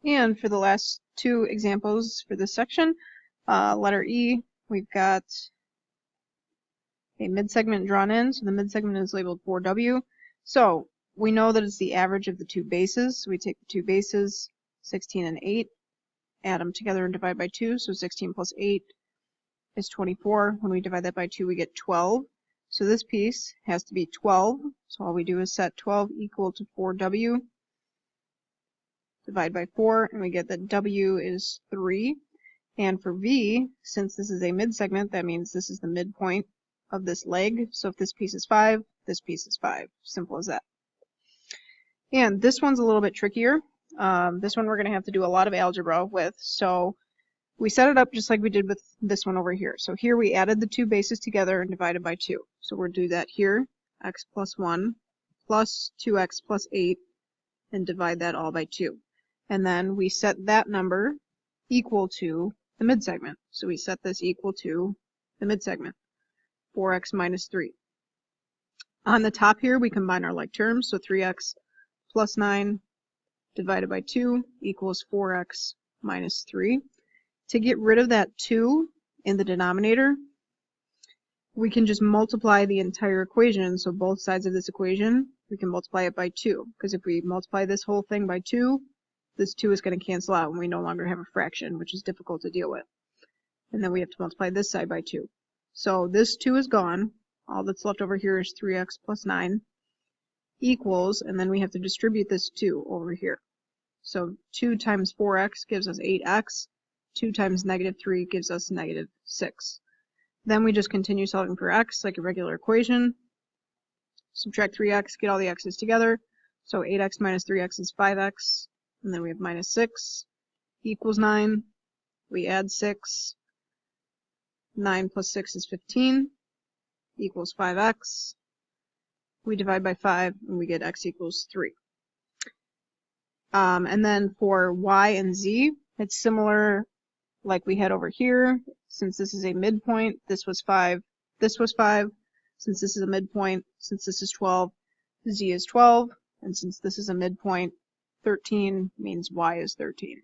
And for the last two examples for this section, letter E, we've got a midsegment drawn in, so the midsegment is labeled 4W. So we know that it's the average of the two bases, so we take the two bases, 16 and 8, add them together and divide by 2, so 16 plus 8 is 24. When we divide that by 2, we get 12. So this piece has to be 12, so all we do is set 12 equal to 4W, divide by 4, and we get that W is 3. And for V, since this is a midsegment, that means this is the midpoint of this leg. So if this piece is 5, this piece is 5. Simple as that. And this one's a little bit trickier. This one we're going to have to do a lot of algebra with. So we set it up just like we did with this one over here. So here we added the two bases together and divided by 2. So we'll do that here, x plus 1 plus 2x plus 8, and divide that all by 2. And then we set that number equal to the midsegment. So we set this equal to the midsegment, 4x minus 3. On the top here, we combine our like terms, so 3x plus 9 divided by 2 equals 4x minus 3. To get rid of that 2 in the denominator, we can just multiply the entire equation, so both sides of this equation, we can multiply it by 2, because if we multiply this whole thing by 2, this 2 is going to cancel out and we no longer have a fraction, which is difficult to deal with. And then we have to multiply this side by 2. So this 2 is gone. All that's left over here is 3x plus 9 equals, and then we have to distribute this 2 over here. So 2 times 4x gives us 8x. 2 times negative 3 gives us negative 6. Then we just continue solving for x like a regular equation. Subtract 3x, get all the x's together. So 8x minus 3x is 5x. And then we have minus 6 equals 9. We add 6. 9 plus 6 is 15 equals 5x. We divide by 5 and we get x equals 3. And then for y and z, it's similar like we had over here. Since this is a midpoint, this was 5, this was 5. Since this is a midpoint, since this is 12, z is 12. And since this is a midpoint, 13 means y is 13.